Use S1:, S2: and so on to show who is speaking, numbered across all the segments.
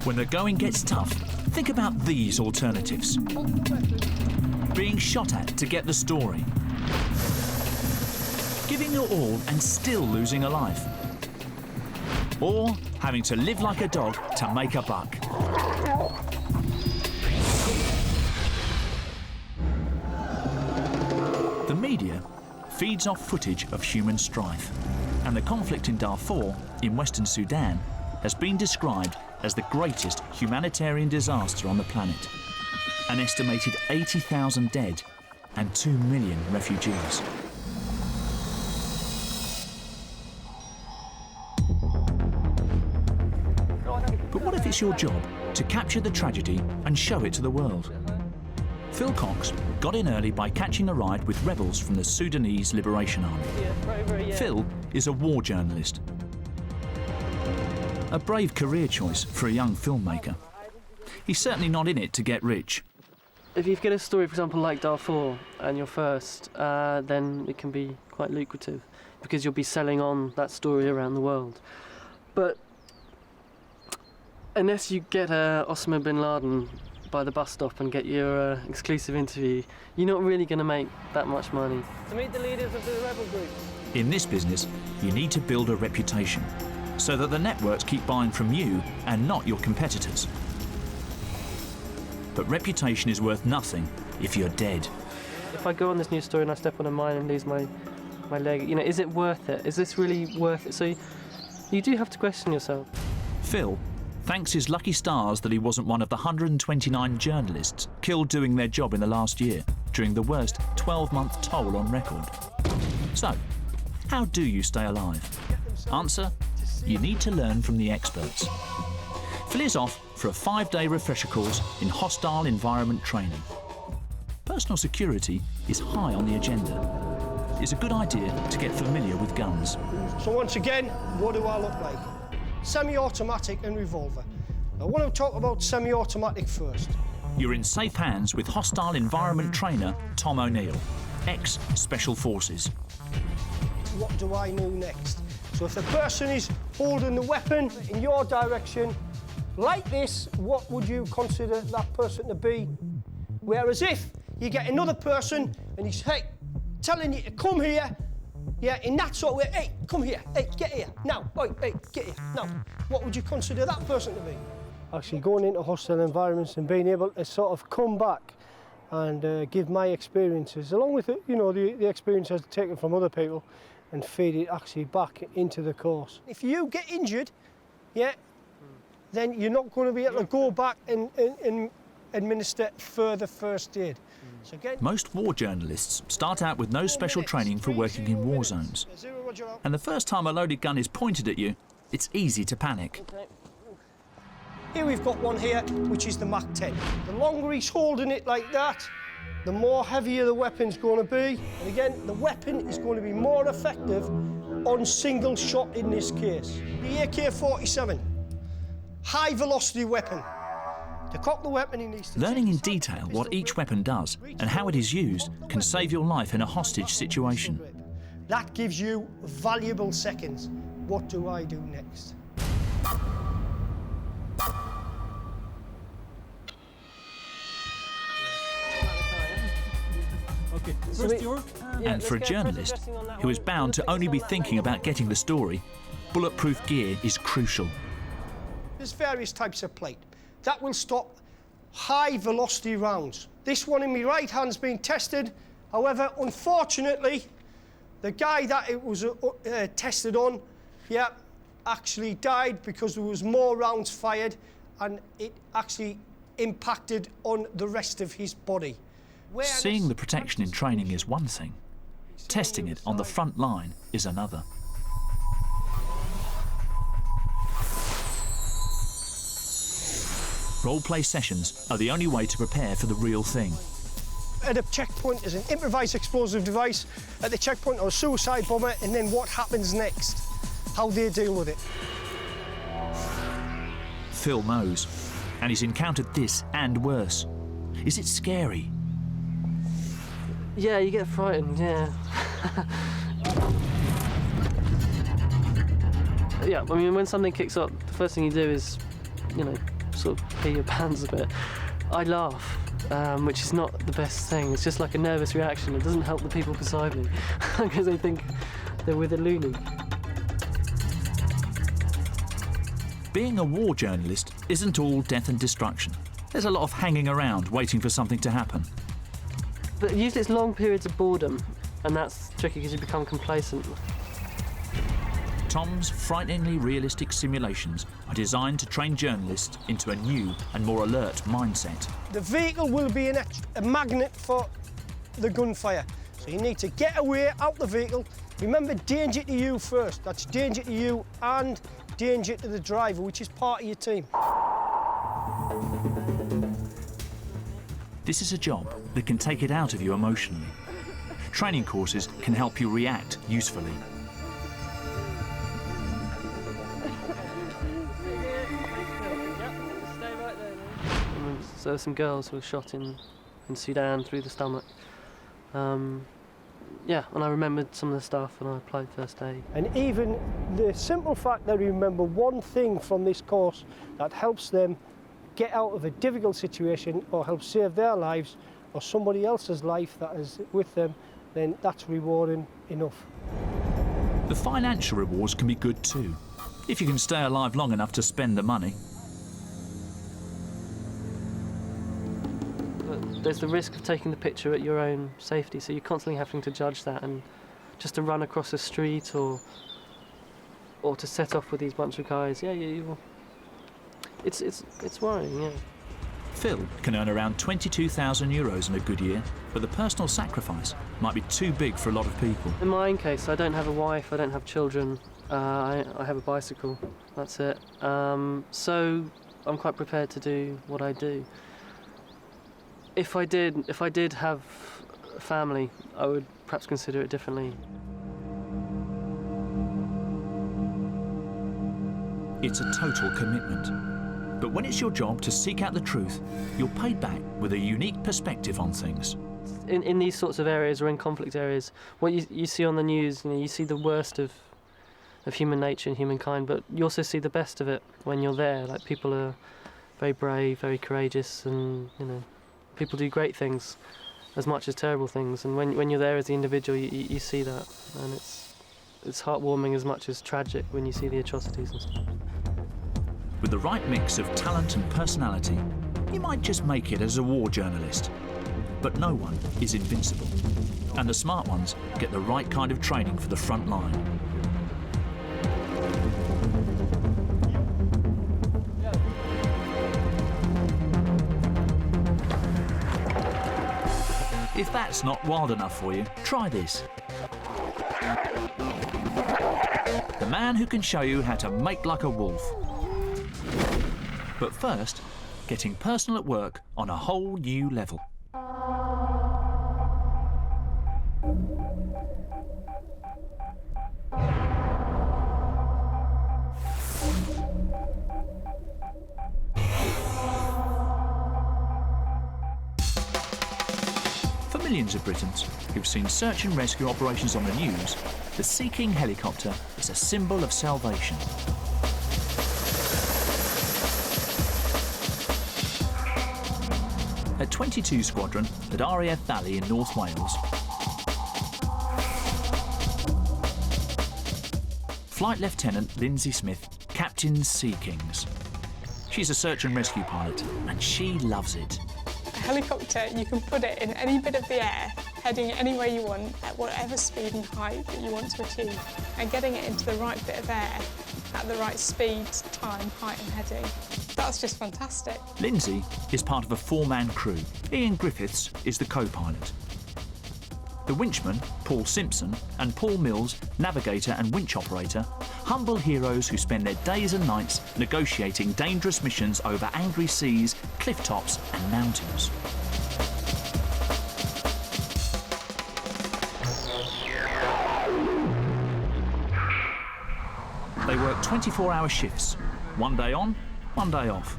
S1: When the going gets tough, think about these alternatives. Being shot at to get the story. Giving your all and still losing a life. Or having to live like a dog to make a buck. The media feeds off footage of human strife, and the conflict in Darfur, in Western Sudan, has been described as the greatest humanitarian disaster on the planet. An estimated 80,000 dead and 2 million refugees. But what if it's your job to capture the tragedy and show it to the world? Phil Cox got in early by catching a ride with rebels from the Sudanese Liberation Army. Phil is a war journalist. A brave career choice for a young filmmaker. He's certainly not in it to get rich.
S2: If you get a story, for example, like Darfur, and you're first, then it can be quite lucrative because you'll be selling on that story around the world. But unless you get Osama bin Laden by the bus stop and get your exclusive interview, you're not really going to make that much money. To meet the leaders of the rebel group.
S1: In this business, you need to build a reputation so that the networks keep buying from you and not your competitors. But reputation is worth nothing if you're dead.
S2: If I go on this news story and I step on a mine and lose my leg, is it worth it? Is this really worth it? So you do have to question yourself.
S1: Phil thanks his lucky stars that he wasn't one of the 129 journalists killed doing their job in the last year during the worst 12-month toll on record. So, how do you stay alive? Answer: you need to learn from the experts. Phil is off for a 5-day refresher course in hostile environment training. Personal security is high on the agenda. It's a good idea to get familiar with guns.
S3: So once again, what do I look like? Semi-automatic and revolver. I want to talk about semi-automatic first.
S1: You're in safe hands with hostile environment trainer Tom O'Neill, ex-Special Forces.
S3: What do I know next? So if the person is holding the weapon in your direction, like this, what would you consider that person to be? Whereas if you get another person and he's, hey, telling you to come here, yeah, in that sort of way, hey, come here, hey, get here, now, hey, get here, now. What would you consider that person to be? Actually going into hostile environments and being able to sort of come back and give my experiences, along with, the experiences taken from other people, and feed it actually back into the course. If you get injured, yeah, then you're not going to be able to go back and administer further first aid. So
S1: most war journalists start out with no special training for working in war zones. And the first time a loaded gun is pointed at you, it's easy to panic.
S3: Here we've got one here, which is the Mach 10. The longer he's holding it like that, the more heavier the weapon's going to be. And again, the weapon is going to be more effective on single shot in this case. The AK-47, high velocity weapon. To cock the weapon, he needs to...
S1: Learning in detail what each weapon does and how it is used can save your life in a hostage situation.
S3: That gives you valuable seconds. What do I do next?
S1: And for a journalist who is bound to only be thinking about getting the story, bulletproof gear is crucial.
S3: There's various types of plate that will stop high velocity rounds. This one in my right hand's been tested. However, unfortunately, the guy that it was tested on, actually died because there was more rounds fired and it actually impacted on the rest of his body.
S1: Seeing the protection in training is one thing. Testing it on the front line is another. Role-play sessions are the only way to prepare for the real thing.
S3: At a checkpoint is an improvised explosive device. At the checkpoint or a suicide bomber, and then what happens next, how they deal with it.
S1: Phil knows, and he's encountered this and worse. Is it scary?
S2: Yeah, you get frightened, yeah. Yeah, I mean, when something kicks up, the first thing you do is, sort of pee your pants a bit, I laugh, which is not the best thing. It's just like a nervous reaction. It doesn't help the people beside me because they think they're with a loony.
S1: Being a war journalist isn't all death and destruction. There's a lot of hanging around, waiting for something to happen.
S2: But usually it's long periods of boredom, and that's tricky because you become complacent.
S1: Tom's frighteningly realistic simulations are designed to train journalists into a new and more alert mindset.
S3: The vehicle will be a magnet for the gunfire. So you need to get away out the vehicle. Remember, danger to you first. That's danger to you and danger to the driver, which is part of your team.
S1: This is a job that can take it out of you emotionally. Training courses can help you react usefully.
S2: So some girls were shot in Sudan through the stomach. Yeah, and I remembered some of the stuff and I applied first aid.
S3: And even the simple fact that they remember one thing from this course that helps them get out of a difficult situation or help save their lives or somebody else's life that is with them, then that's rewarding enough.
S1: The financial rewards can be good too, if you can stay alive long enough to spend the money.
S2: There's the risk of taking the picture at your own safety, so you're constantly having to judge that, and just to run across the street or to set off with these bunch of guys, it's worrying, yeah.
S1: Phil can earn around €22,000 in a good year, but the personal sacrifice might be too big for a lot of people.
S2: In my own case, I don't have a wife, I don't have children, I have a bicycle, that's it. So I'm quite prepared to do what I do. If I did have a family, I would perhaps consider it differently.
S1: It's a total commitment. But when it's your job to seek out the truth, you're paid back with a unique perspective on things.
S2: In these sorts of areas or in conflict areas, what you see on the news, you see the worst of human nature and humankind, but you also see the best of it when you're there. Like, people are very brave, very courageous, and people do great things as much as terrible things, and when you're there as the individual, you see that, and it's heartwarming as much as tragic when you see the atrocities and stuff.
S1: With the right mix of talent and personality, you might just make it as a war journalist. But no one is invincible, and the smart ones get the right kind of training for the front line. If that's not wild enough for you, try this. The man who can show you how to make like a wolf. But first, getting personal at work on a whole new level. For millions of Britons who've seen search and rescue operations on the news, the Sea King helicopter is a symbol of salvation. At 22 Squadron at RAF Valley in North Wales, Flight Lieutenant Lindsay Smith captains Sea Kings. She's a search and rescue pilot, and she loves it.
S4: A helicopter, you can put it in any bit of the air, heading it any way you want, at whatever speed and height that you want to achieve, and getting it into the right bit of air at the right speed, time, height and heading. That's just fantastic.
S1: Lindsay is part of a four-man crew. Ian Griffiths is the co-pilot. The winchman, Paul Simpson, and Paul Mills, navigator and winch operator, humble heroes who spend their days and nights negotiating dangerous missions over angry seas, cliff tops and mountains. They work 24-hour shifts, one day on, one day off.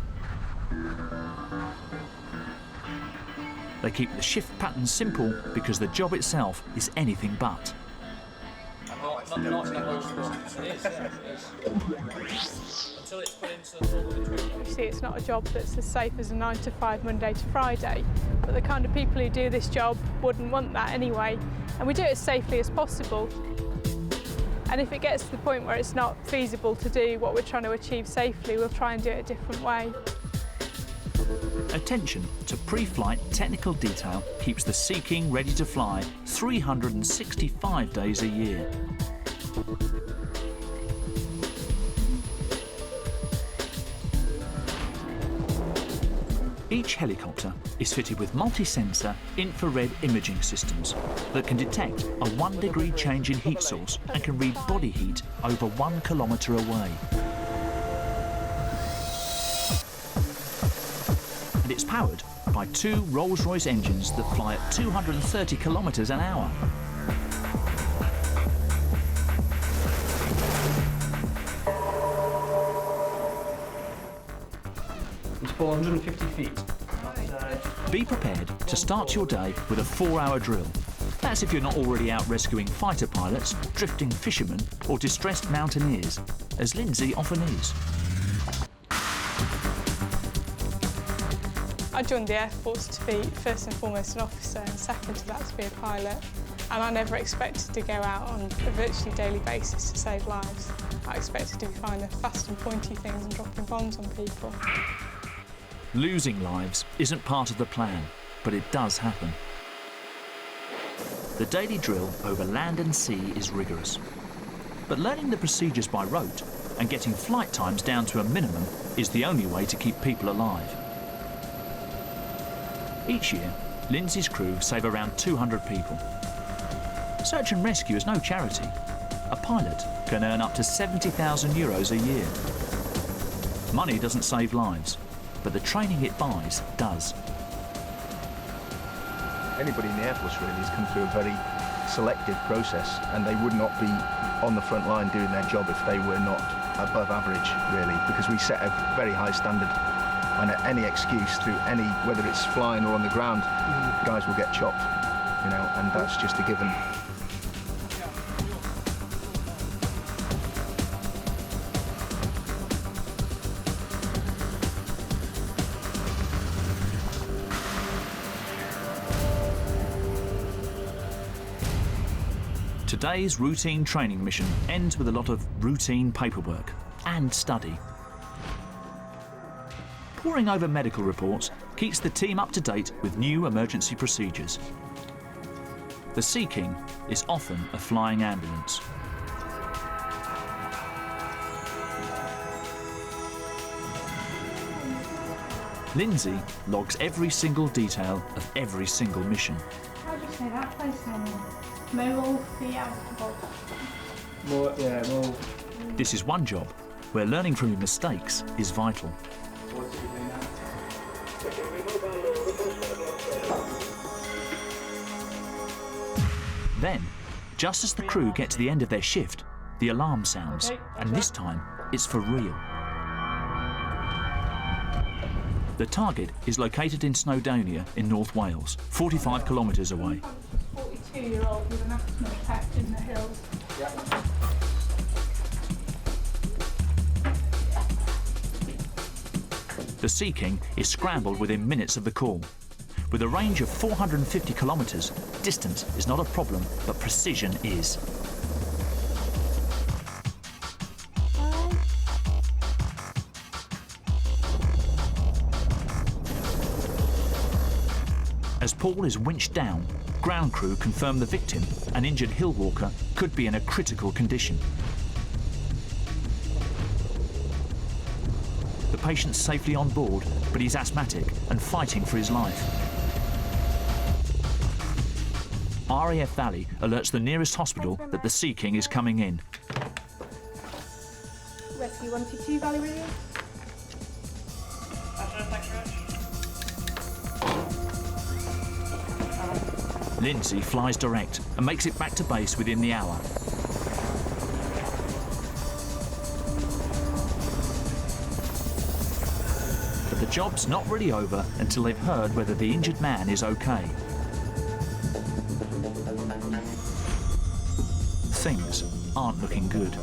S1: They keep the shift pattern simple because the job itself is anything but.
S5: until it's put into the form of a trip.
S4: Obviously, it's not a job that's as safe as a 9 to 5 Monday to Friday, but the kind of people who do this job wouldn't want that anyway, and we do it as safely as possible. And if it gets to the point where it's not feasible to do what we're trying to achieve safely, we'll try and do it a different way.
S1: Attention to pre-flight technical detail keeps the Sea King ready to fly 365 days a year. Each helicopter is fitted with multi-sensor infrared imaging systems that can detect a 1 degree change in heat source and can read body heat over 1 kilometre away. And it's powered by 2 Rolls-Royce engines that fly at 230 kilometres an hour.
S6: It's 450 feet.
S1: Be prepared to start your day with a 4-hour drill. That's if you're not already out rescuing fighter pilots, drifting fishermen or distressed mountaineers, as Lindsay often is.
S4: I joined the Air Force to be first and foremost an officer and second to that to be a pilot. And I never expected to go out on a virtually daily basis to save lives. I expected to be flying the fast and pointy things and dropping bombs on people.
S1: Losing lives isn't part of the plan, but it does happen. The daily drill over land and sea is rigorous. But learning the procedures by rote and getting flight times down to a minimum is the only way to keep people alive. Each year, Lindsay's crew save around 200 people. Search and rescue is no charity. A pilot can earn up to €70,000 a year. Money doesn't save lives, but the training it buys does.
S7: Anybody in the Air Force really has come through a very selective process, and they would not be on the front line doing their job if they were not above average, really, because we set a very high standard, and at any excuse through any, whether it's flying or on the ground, guys will get chopped, you know, and that's just a given.
S1: Today's routine training mission ends with a lot of routine paperwork and study. Poring over medical reports keeps the team up to date with new emergency procedures. The Sea King is often a flying ambulance. Lindsay logs every single detail of every single mission.
S8: How do you say that place name? More.
S1: This is one job where learning from your mistakes is vital. Then, just as the crew get to the end of their shift, the alarm sounds, and this time it's for real. The target is located in Snowdonia in North Wales, 45 kilometres away.
S8: 42-year-old with an asthma attack in the hills.
S1: The Sea King is scrambled within minutes of the call. With a range of 450 kilometres, distance is not a problem, but precision is. As Paul is winched down, ground crew confirm the victim, an injured hill walker, could be in a critical condition. The patient's safely on board, but he's asthmatic and fighting for his life. RAF Valley alerts the nearest hospital that the Sea King is coming in.
S8: Rescue 122 Valley Radio.
S1: Lindsay flies direct and makes it back to base within the hour. But the job's not really over until they've heard whether the injured man is okay. Things aren't looking good.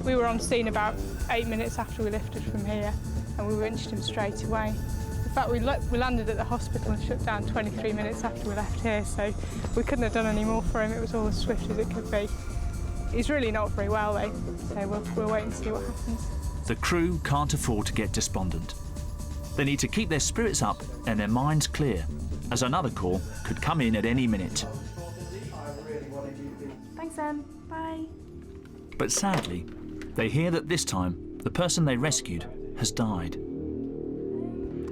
S4: We were on scene about 8 minutes after we lifted from here, and we winched him straight away. In fact, we landed at the hospital and shut down 23 minutes after we left here, so we couldn't have done any more for him. It was all as swift as it could be. He's really not very well, though, so we'll wait and see what happens.
S1: The crew can't afford to get despondent. They need to keep their spirits up and their minds clear, as another call could come in at any minute.
S9: Thanks, Em. Bye.
S1: But sadly, they hear that this time, the person they rescued has died.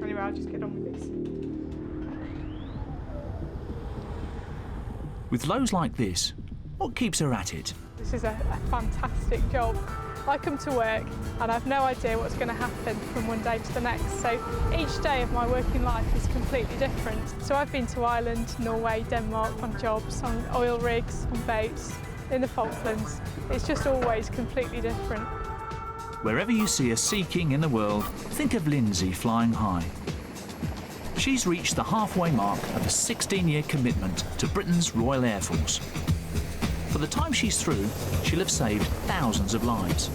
S4: Anyway, I'll just get on with this.
S1: With lows like this, what keeps her at it?
S4: This is a fantastic job. I come to work and I've no idea what's going to happen from one day to the next. So each day of my working life is completely different. So I've been to Ireland, Norway, Denmark on jobs, on oil rigs, on boats, in the Falklands. It's just always completely different.
S1: Wherever you see a Sea King in the world, think of Lindsay flying high. She's reached the halfway mark of a 16-year commitment to Britain's Royal Air Force. For the time she's through, she'll have saved thousands of lives.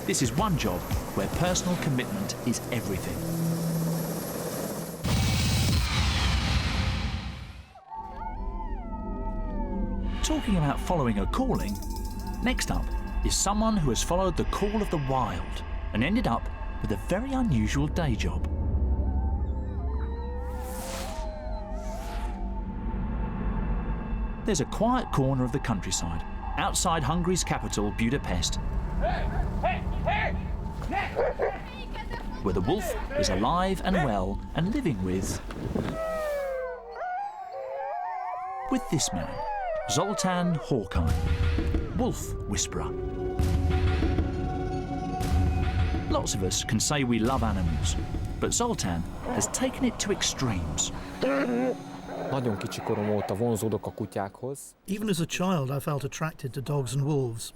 S1: This is one job where personal commitment is everything. Talking about following a calling, next up is someone who has followed the call of the wild and ended up with a very unusual day job. There's a quiet corner of the countryside, outside Hungary's capital, Budapest, where the wolf is alive and well and living with this man, Zoltán Hawkeye, wolf whisperer. Lots of us can say we love animals, but Zoltán has taken it to extremes.
S10: Even as a child, I felt attracted to dogs and wolves.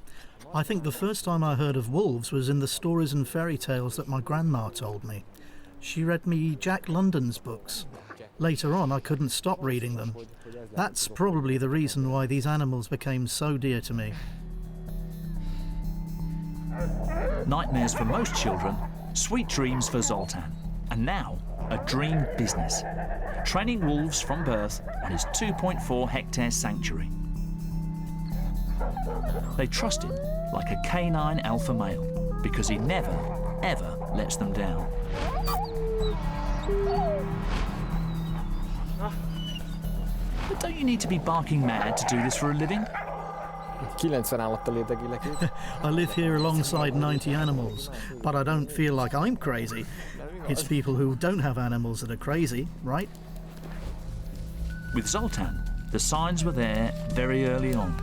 S10: I think the first time I heard of wolves was in the stories and fairy tales that my grandma told me. She read me Jack London's books. Later on, I couldn't stop reading them. That's probably the reason why these animals became so dear to me.
S1: Nightmares for most children, sweet dreams for Zoltán, and now a dream business. Training wolves from birth at his 2.4-hectare sanctuary. They trust him like a canine alpha male because he never, ever lets them down. But don't you need to be barking mad to do this for a living?
S10: 90 állattal létegélek itt. I live here alongside 90 animals, but I don't feel like I'm crazy. It's people who don't have animals that are crazy, right?
S1: With Zoltán, the signs were there very early on.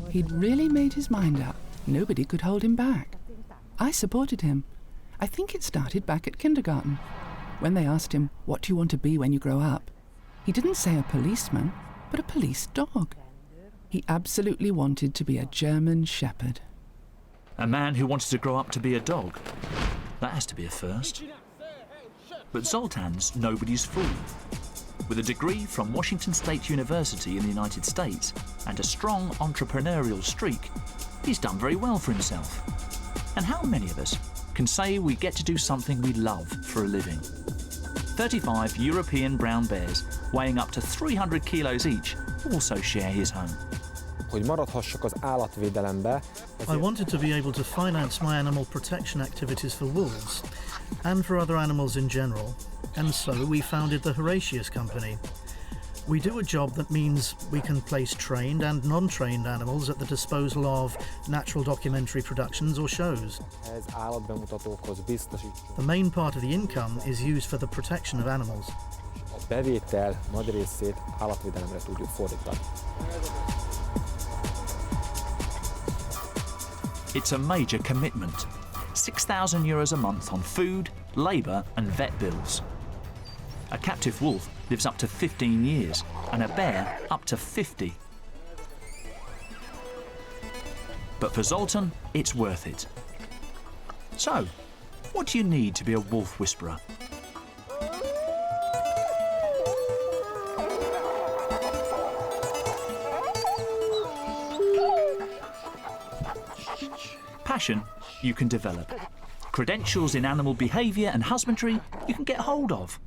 S11: He'd really made his mind up. Nobody could hold him back. I supported him. I think it started back at kindergarten. When they asked him, "What do you want to be when you grow up?" he didn't say a policeman, but a police dog. He absolutely wanted to be a German shepherd.
S1: A man who wanted to grow up to be a dog. That has to be a first. But Zoltán's nobody's fool. With a degree from Washington State University in the United States and a strong entrepreneurial streak, he's done very well for himself. And how many of us can say we get to do something we love for a living? 35 European brown bears, weighing up to 300 kilos each, also share his home.
S10: I wanted to be able to finance my animal protection activities for wolves and for other animals in general, and so we founded the Horatius Company. We do a job that means we can place trained and non-trained animals at the disposal of natural documentary productions or shows. The main part of the income is used for the protection of animals.
S1: It's a major commitment. €6,000 a month on food, labour and vet bills. A captive wolf lives up to 15 years and a bear up to 50. But for Zoltán, it's worth it. So, what do you need to be a wolf whisperer? Passion you can develop. Credentials in animal behaviour and husbandry you can get hold of.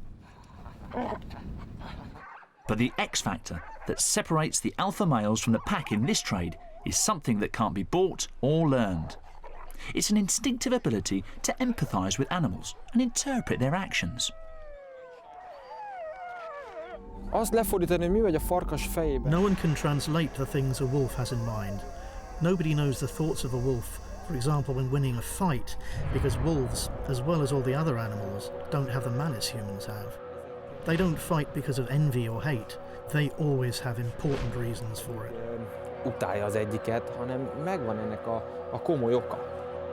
S1: But the X factor that separates the alpha males from the pack in this trade is something that can't be bought or learned. It's an instinctive ability to empathise with animals and interpret their actions.
S5: No
S10: one can translate the things a wolf has in mind. Nobody knows the thoughts of a wolf, for example when winning a fight, because wolves, as well as all the other animals, don't have the malice humans have. They don't fight because of envy or hate. They always have important reasons for it.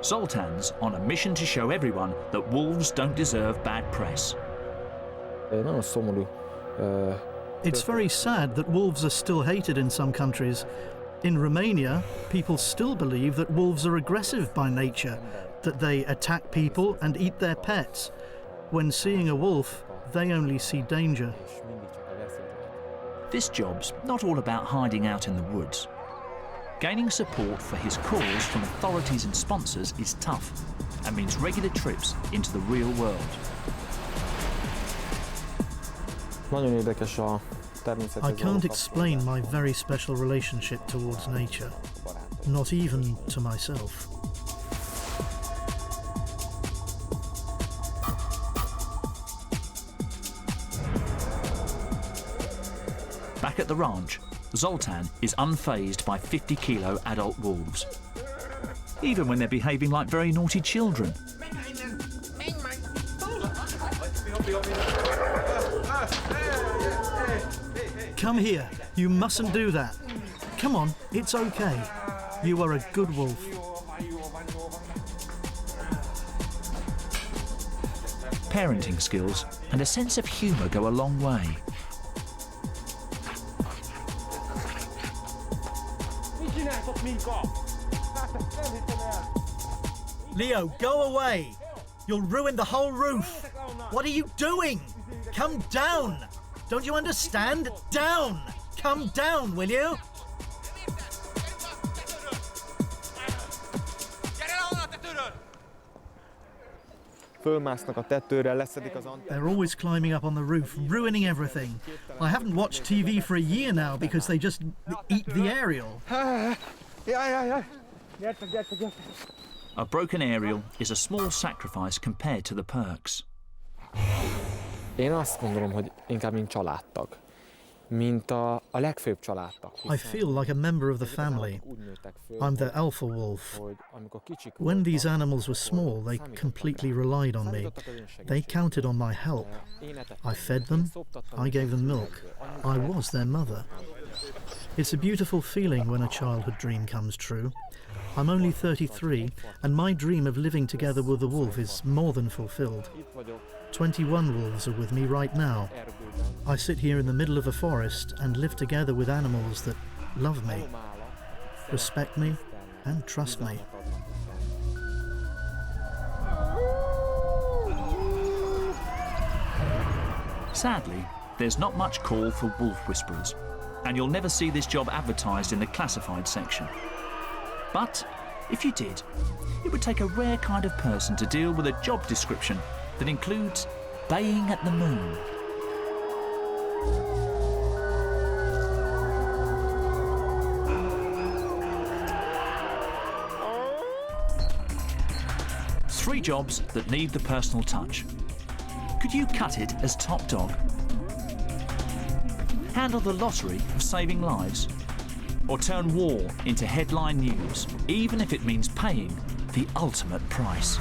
S1: Zoltan's on a mission to show everyone that wolves don't deserve bad press.
S10: It's very sad that wolves are still hated in some countries. In Romania, people still believe that wolves are aggressive by nature, that they attack people and eat their pets. When seeing a wolf, they only see danger.
S1: This job's not all about hiding out in the woods. Gaining support for his cause from authorities and sponsors is tough and means regular trips into the real world.
S10: I can't explain my very special relationship towards nature, not even to myself.
S1: Back at the ranch, Zoltan is unfazed by 50-kilo adult wolves, even when they're behaving like very naughty children.
S10: Come here, you mustn't do that. Come on, it's okay. You are a good wolf.
S1: Parenting skills and a sense of humour go a long way.
S10: Leo, go away! You'll ruin the whole roof! What are you doing? Come down! Don't you understand? Down! Come down, will you? They're always climbing up on the roof, ruining everything. I haven't watched TV for a year now because they just eat the aerial.
S1: A broken aerial is a small sacrifice compared to the perks.
S10: I feel like a member of the family. I'm their alpha wolf. When these animals were small, they completely relied on me. They counted on my help. I fed them, I gave them milk. I was their mother. It's a beautiful feeling when a childhood dream comes true. I'm only 33, and my dream of living together with a wolf is more than fulfilled. 21 wolves are with me right now. I sit here in the middle of a forest and live together with animals that love me, respect me, and trust me.
S1: Sadly, there's not much call for wolf whisperers, and you'll never see this job advertised in the classified section. But if you did, it would take a rare kind of person to deal with a job description that includes baying at the moon. Three jobs that need the personal touch. Could you cut it as top dog? Handle the lottery of saving lives? Or turn war into headline news, even if it means paying the ultimate price?